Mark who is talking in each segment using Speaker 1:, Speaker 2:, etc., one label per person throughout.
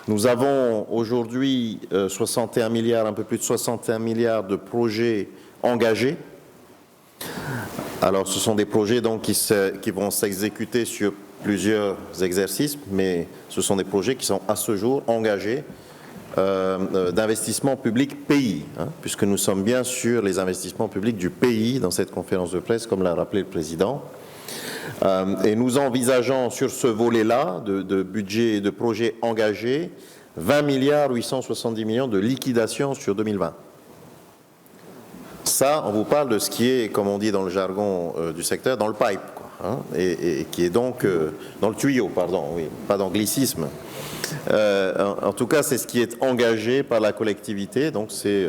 Speaker 1: Nous avons aujourd'hui 61 milliards, un peu plus de 61 milliards de projets engagés. Alors, ce sont des projets donc, qui vont s'exécuter sur plusieurs exercices, mais ce sont des projets qui sont à ce jour engagés d'investissement public pays, puisque nous sommes bien sur les investissements publics du pays dans cette conférence de presse, comme l'a rappelé le Président. Et nous envisageons sur ce volet-là de budget et de projets engagés 20 milliards 870 millions de liquidation sur 2020. Ça, on vous parle de ce qui est, comme on dit dans le jargon du secteur, dans le pipe, quoi, et qui est donc dans le tuyau, pardon, oui, pas d'anglicisme. En tout cas, c'est ce qui est engagé par la collectivité, donc c'est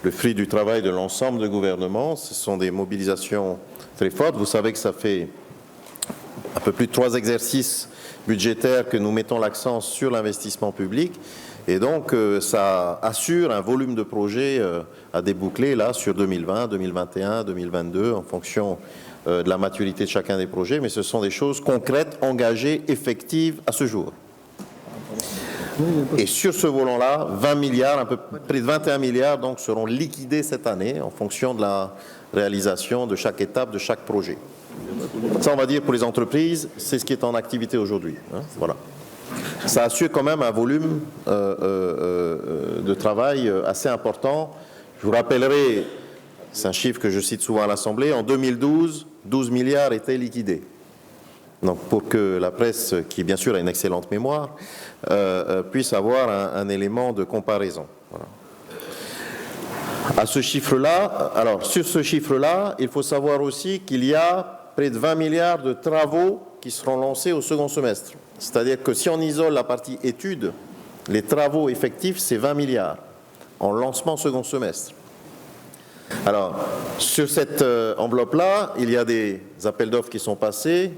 Speaker 1: le fruit du travail de l'ensemble du gouvernement. Ce sont des mobilisations très fortes. Vous savez que ça fait un peu plus de 3 exercices budgétaires que nous mettons l'accent sur l'investissement public. Et donc, ça assure un volume de projets à déboucler là sur 2020, 2021, 2022, en fonction de la maturité de chacun des projets. Mais ce sont des choses concrètes, engagées, effectives à ce jour. Et sur ce volant-là, 20 milliards, un peu près de 21 milliards, donc, seront liquidés cette année en fonction de la réalisation de chaque étape, de chaque projet. Ça, on va dire pour les entreprises, c'est ce qui est en activité aujourd'hui. Voilà. Ça assure quand même un volume de travail assez important. Je vous rappellerai, c'est un chiffre que je cite souvent à l'Assemblée, en 2012, 12 milliards étaient liquidés. Donc pour que la presse, qui bien sûr a une excellente mémoire, puisse avoir un élément de comparaison. Voilà. À ce chiffre-là, alors sur ce chiffre-là, il faut savoir aussi qu'il y a près de 20 milliards de travaux qui seront lancés au second semestre. C'est-à-dire que si on isole la partie études, les travaux effectifs, c'est 20 milliards en lancement second semestre. Alors, sur cette enveloppe-là, il y a des appels d'offres qui sont passés,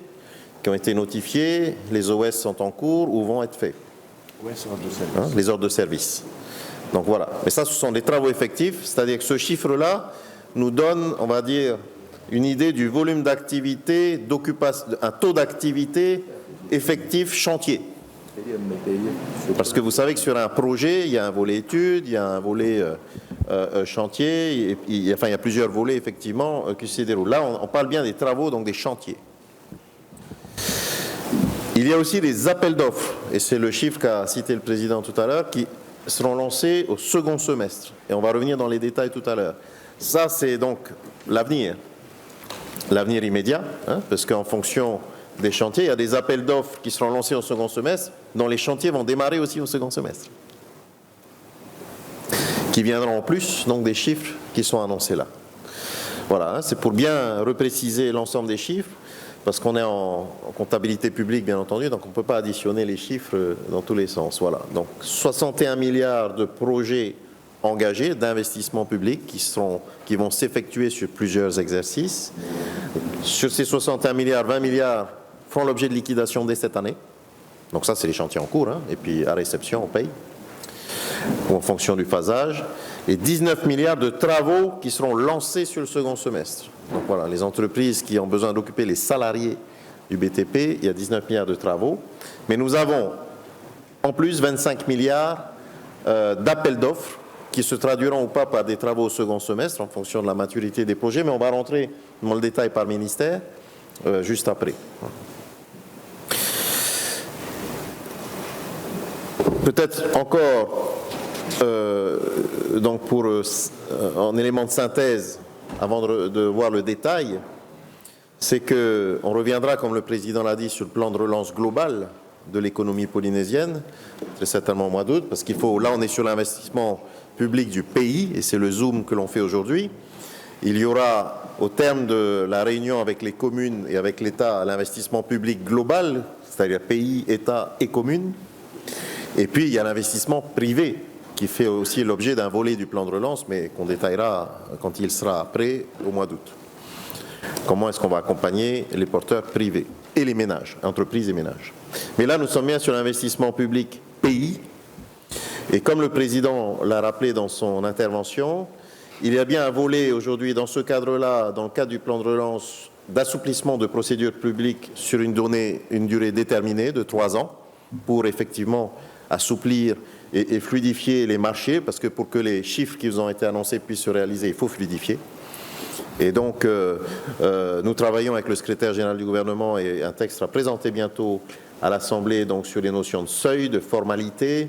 Speaker 1: qui ont été notifiés, les OS sont en cours ou vont être faits. Les ordres de service. Donc voilà. Mais ça, ce sont des travaux effectifs, c'est-à-dire que ce chiffre-là nous donne, on va dire, une idée du volume d'activité, un taux d'activité effectif chantier. Parce que vous savez que sur un projet, il y a un volet études, il y a un volet chantier, il y a plusieurs volets effectivement qui se déroulent. Là, on parle bien des travaux, donc des chantiers. Il y a aussi des appels d'offres, et c'est le chiffre qu'a cité le Président tout à l'heure, qui seront lancés au second semestre. Et on va revenir dans les détails tout à l'heure. Ça, c'est donc l'avenir immédiat, parce qu'en fonction des chantiers, il y a des appels d'offres qui seront lancés au second semestre, dont les chantiers vont démarrer aussi au second semestre, qui viendront en plus donc des chiffres qui sont annoncés là. Voilà, c'est pour bien repréciser l'ensemble des chiffres, parce qu'on est en comptabilité publique, bien entendu, donc on ne peut pas additionner les chiffres dans tous les sens. Voilà, donc 61 milliards de projets engagés d'investissement public qui vont s'effectuer sur plusieurs exercices. Sur ces 61 milliards, 20 milliards feront l'objet de liquidation dès cette année. Donc ça, c'est les chantiers en cours, et puis à réception, on paye, ou en fonction du phasage. Et 19 milliards de travaux qui seront lancés sur le second semestre. Donc voilà, les entreprises qui ont besoin d'occuper les salariés du BTP, il y a 19 milliards de travaux. Mais nous avons en plus 25 milliards d'appels d'offres qui se traduiront ou pas par des travaux au second semestre en fonction de la maturité des projets, mais on va rentrer dans le détail par ministère juste après. Peut-être encore, donc en élément de synthèse, avant de voir le détail, c'est qu'on reviendra, comme le Président l'a dit, sur le plan de relance global de l'économie polynésienne, très certainement au mois d'août, parce qu'il faut, là on est sur l'investissement public du pays, et c'est le zoom que l'on fait aujourd'hui. Il y aura, au terme de la réunion avec les communes et avec l'État, l'investissement public global, c'est-à-dire pays, État et communes. Et puis il y a l'investissement privé, qui fait aussi l'objet d'un volet du plan de relance, mais qu'on détaillera quand il sera prêt au mois d'août. Comment est-ce qu'on va accompagner les porteurs privés et les ménages, entreprises et ménages. Mais là, nous sommes bien sur l'investissement public pays. Et comme le Président l'a rappelé dans son intervention, il y a bien un volet aujourd'hui dans ce cadre-là, dans le cadre du plan de relance, d'assouplissement de procédures publiques sur une durée déterminée de 3 ans, pour effectivement assouplir et fluidifier les marchés, parce que pour que les chiffres qui vous ont été annoncés puissent se réaliser, il faut fluidifier. Et donc, nous travaillons avec le secrétaire général du gouvernement et un texte sera présenté bientôt à l'Assemblée donc sur les notions de seuil, de formalité,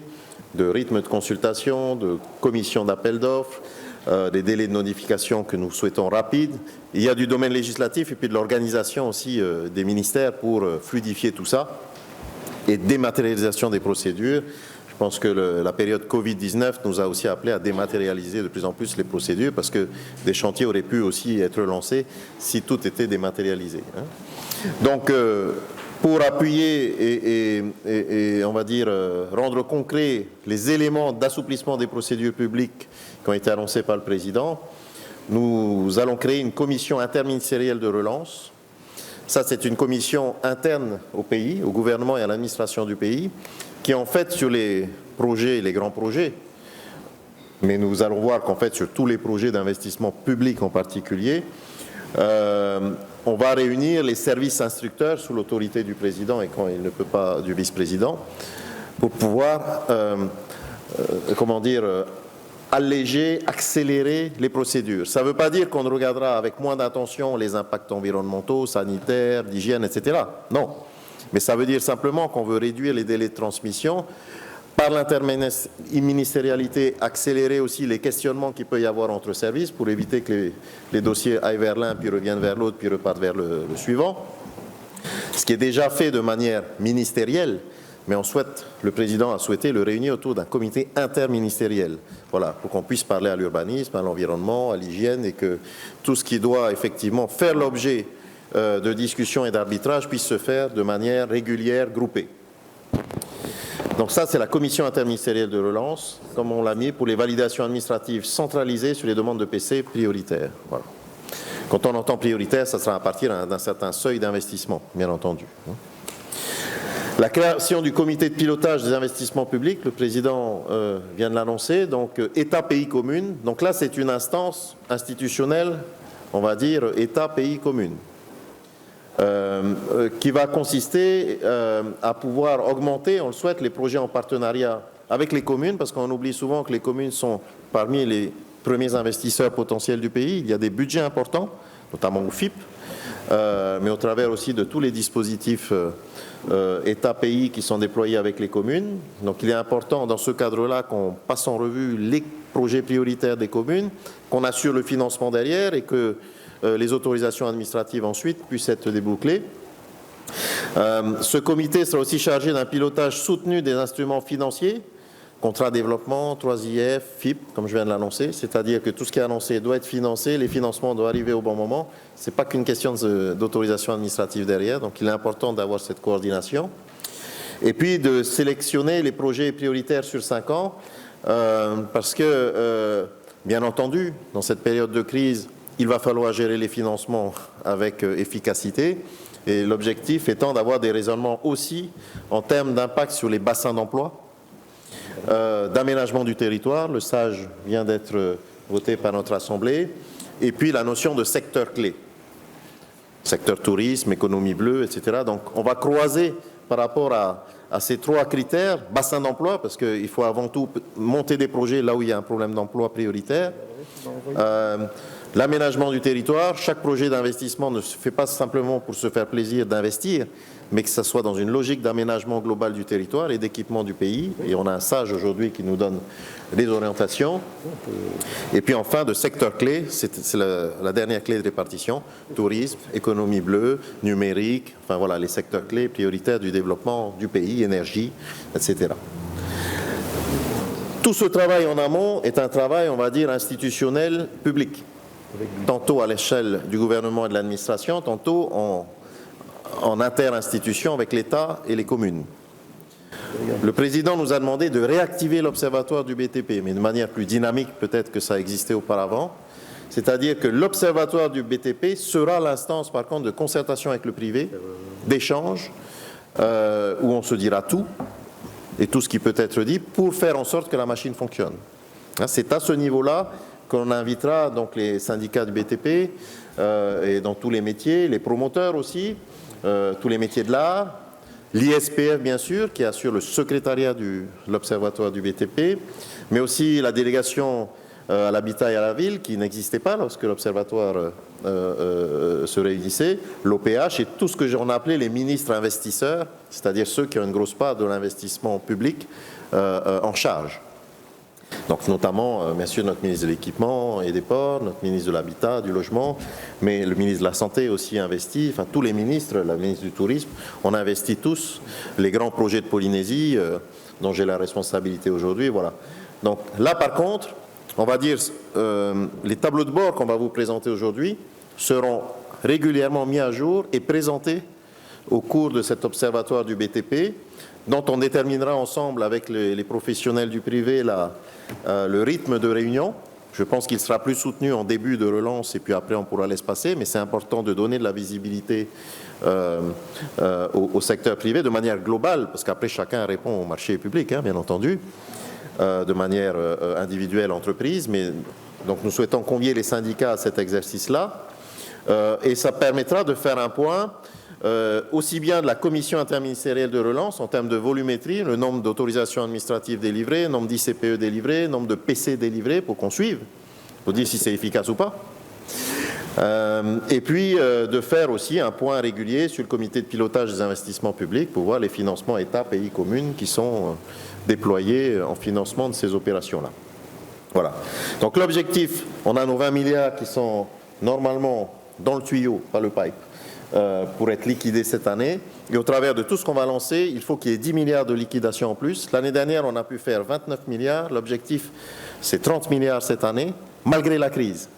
Speaker 1: de rythme de consultation, de commission d'appel d'offres, des délais de notification que nous souhaitons rapides. Il y a du domaine législatif et puis de l'organisation aussi des ministères pour fluidifier tout ça et dématérialisation des procédures. Je pense que la période Covid-19 nous a aussi appelé à dématérialiser de plus en plus les procédures parce que des chantiers auraient pu aussi être lancés si tout était dématérialisé. Donc, pour appuyer et on va dire rendre concret les éléments d'assouplissement des procédures publiques qui ont été annoncés par le Président, nous allons créer une commission interministérielle de relance. Ça, c'est une commission interne au pays, au gouvernement et à l'administration du pays, qui en fait sur les projets, les grands projets, mais nous allons voir qu'en fait sur tous les projets d'investissement public en particulier, on va réunir les services instructeurs sous l'autorité du président et quand il ne peut pas du vice-président pour pouvoir, alléger, accélérer les procédures. Ça ne veut pas dire qu'on regardera avec moins d'attention les impacts environnementaux, sanitaires, d'hygiène, etc. Non. Mais ça veut dire simplement qu'on veut réduire les délais de transmission, par l'interministérialité, accélérer aussi les questionnements qu'il peut y avoir entre services pour éviter que les dossiers aillent vers l'un, puis reviennent vers l'autre, puis repartent vers le suivant. Ce qui est déjà fait de manière ministérielle, mais le président a souhaité le réunir autour d'un comité interministériel. Voilà, pour qu'on puisse parler à l'urbanisme, à l'environnement, à l'hygiène, et que tout ce qui doit effectivement faire l'objet de discussion et d'arbitrage puisse se faire de manière régulière, groupée. Donc ça, c'est la commission interministérielle de relance, comme on l'a mis, pour les validations administratives centralisées sur les demandes de PC prioritaires. Voilà. Quand on entend prioritaire, ça sera à partir d'un certain seuil d'investissement, bien entendu. La création du comité de pilotage des investissements publics, le président vient de l'annoncer, donc État, pays, commune. Donc là, c'est une instance institutionnelle, on va dire État, pays, commune. Qui va consister à pouvoir augmenter, on le souhaite, les projets en partenariat avec les communes, parce qu'on oublie souvent que les communes sont parmi les premiers investisseurs potentiels du pays. Il y a des budgets importants, notamment au FIP, mais au travers aussi de tous les dispositifs État-pays qui sont déployés avec les communes. Donc il est important dans ce cadre-là qu'on passe en revue les projets prioritaires des communes, qu'on assure le financement derrière et que les autorisations administratives ensuite puissent être débouclées. Ce comité sera aussi chargé d'un pilotage soutenu des instruments financiers, contrat développement, 3IF, FIP, comme je viens de l'annoncer, c'est-à-dire que tout ce qui est annoncé doit être financé, les financements doivent arriver au bon moment. Ce n'est pas qu'une question d'autorisation administrative derrière, donc il est important d'avoir cette coordination. Et puis de sélectionner les projets prioritaires sur 5 ans, parce que, bien entendu, dans cette période de crise, il va falloir gérer les financements avec efficacité et l'objectif étant d'avoir des raisonnements aussi en termes d'impact sur les bassins d'emploi, d'aménagement du territoire, le SAGE vient d'être voté par notre Assemblée, et puis la notion de secteur clé, secteur tourisme, économie bleue, etc. Donc on va croiser par rapport à ces 3 critères, bassin d'emploi, parce qu'il faut avant tout monter des projets là où il y a un problème d'emploi prioritaire, l'aménagement du territoire, chaque projet d'investissement ne se fait pas simplement pour se faire plaisir d'investir, mais que ça soit dans une logique d'aménagement global du territoire et d'équipement du pays. Et on a un SAGE aujourd'hui qui nous donne les orientations. Et puis enfin, de secteurs clés, c'est la dernière clé de répartition, tourisme, économie bleue, numérique, enfin voilà, les secteurs clés prioritaires du développement du pays, énergie, etc. Tout ce travail en amont est un travail, on va dire, institutionnel, public. Tantôt à l'échelle du gouvernement et de l'administration, tantôt en inter-institution avec l'État et les communes. Le président nous a demandé de réactiver l'observatoire du BTP, mais de manière plus dynamique peut-être que ça existait auparavant. C'est-à-dire que l'observatoire du BTP sera l'instance par contre de concertation avec le privé, d'échange, où on se dira tout, et tout ce qui peut être dit, pour faire en sorte que la machine fonctionne. C'est à ce niveau-là qu'on invitera donc les syndicats du BTP et dans tous les métiers, les promoteurs aussi, tous les métiers de l'art, l'ISPF, bien sûr, qui assure le secrétariat de l'Observatoire du BTP, mais aussi la délégation à l'habitat et à la ville, qui n'existait pas lorsque l'Observatoire se réunissait, l'OPH et tout ce que j'en appelais les ministres investisseurs, c'est-à-dire ceux qui ont une grosse part de l'investissement public en charge. Donc notamment, bien sûr, notre ministre de l'Équipement et des Ports, notre ministre de l'Habitat, du Logement, mais le ministre de la Santé aussi investit, enfin tous les ministres, la ministre du Tourisme, on investit tous les grands projets de Polynésie dont j'ai la responsabilité aujourd'hui, voilà. Donc là, par contre, on va dire, les tableaux de bord qu'on va vous présenter aujourd'hui seront régulièrement mis à jour et présentés au cours de cet observatoire du BTP, dont on déterminera ensemble avec les professionnels du privé le rythme de réunion. Je pense qu'il sera plus soutenu en début de relance et puis après on pourra laisser passer, mais c'est important de donner de la visibilité au secteur privé de manière globale, parce qu'après chacun répond au marché public, hein, bien entendu, de manière individuelle, entreprise. Mais donc nous souhaitons convier les syndicats à cet exercice-là et ça permettra de faire un point aussi bien de la commission interministérielle de relance en termes de volumétrie, le nombre d'autorisations administratives délivrées, le nombre d'ICPE délivrés, le nombre de PC délivrés pour qu'on suive, pour dire si c'est efficace ou pas. Et puis de faire aussi un point régulier sur le comité de pilotage des investissements publics pour voir les financements État, pays, communes qui sont déployés en financement de ces opérations-là. Voilà. Donc l'objectif, on a nos 20 milliards qui sont normalement dans le tuyau, pas le pipe, pour être liquidés cette année. Et au travers de tout ce qu'on va lancer, il faut qu'il y ait 10 milliards de liquidation en plus. L'année dernière, on a pu faire 29 milliards. L'objectif, c'est 30 milliards cette année, malgré la crise,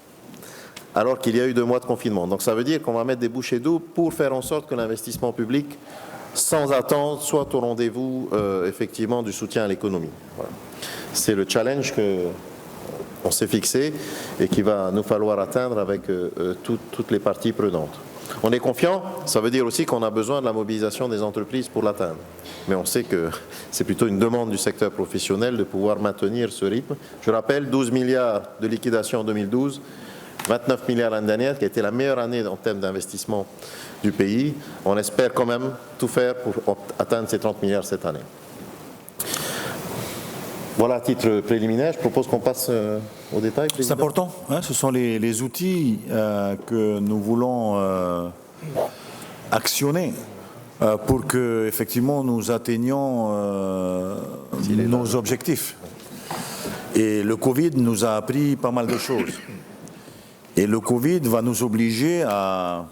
Speaker 1: alors qu'il y a eu 2 mois de confinement. Donc ça veut dire qu'on va mettre des bouchées doubles pour faire en sorte que l'investissement public, sans attendre, soit au rendez-vous effectivement du soutien à l'économie. Voilà. C'est le challenge qu'on s'est fixé et qu'il va nous falloir atteindre avec toutes les parties prenantes. On est confiant, ça veut dire aussi qu'on a besoin de la mobilisation des entreprises pour l'atteindre. Mais on sait que c'est plutôt une demande du secteur professionnel de pouvoir maintenir ce rythme. Je rappelle, 12 milliards de liquidation en 2012, 29 milliards l'année dernière, qui a été la meilleure année en termes d'investissement du pays. On espère quand même tout faire pour atteindre ces 30 milliards cette année. Voilà, à titre préliminaire, je propose qu'on passe au détail.
Speaker 2: C'est important, hein, ce sont les outils que nous voulons actionner pour que effectivement nous atteignions nos objectifs. Et le Covid nous a appris pas mal de choses. Et le Covid va nous obliger à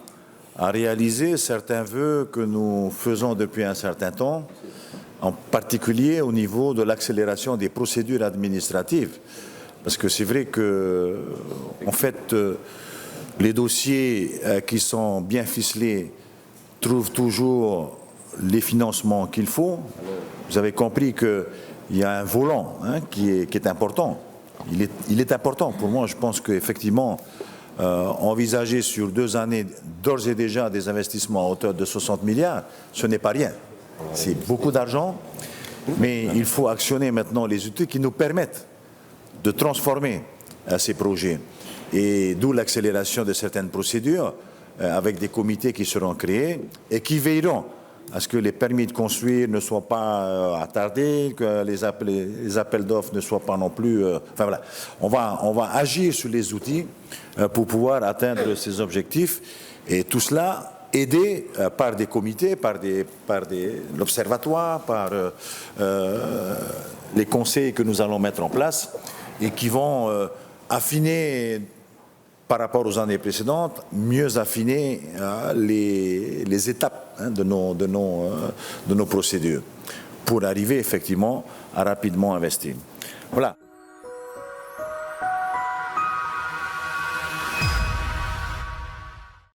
Speaker 2: réaliser certains vœux que nous faisons depuis un certain temps, en particulier au niveau de l'accélération des procédures administratives. Parce que c'est vrai que, en fait, les dossiers qui sont bien ficelés trouvent toujours les financements qu'il faut. Vous avez compris qu'il y a un volant qui est important. Il est important. Pour moi, je pense qu'effectivement, envisager sur 2 années d'ores et déjà des investissements à hauteur de 60 milliards, ce n'est pas rien. C'est beaucoup d'argent, mais il faut actionner maintenant les outils qui nous permettent de transformer ces projets. Et d'où l'accélération de certaines procédures avec des comités qui seront créés et qui veilleront à ce que les permis de construire ne soient pas attardés, que les appels d'offres ne soient pas non plus... enfin voilà, on va agir sur les outils pour pouvoir atteindre ces objectifs. Et tout cela aidé par des comités, par l'observatoire, par les conseils que nous allons mettre en place et qui vont affiner par rapport aux années précédentes, mieux affiner les étapes de nos procédures pour arriver effectivement à rapidement investir. Voilà.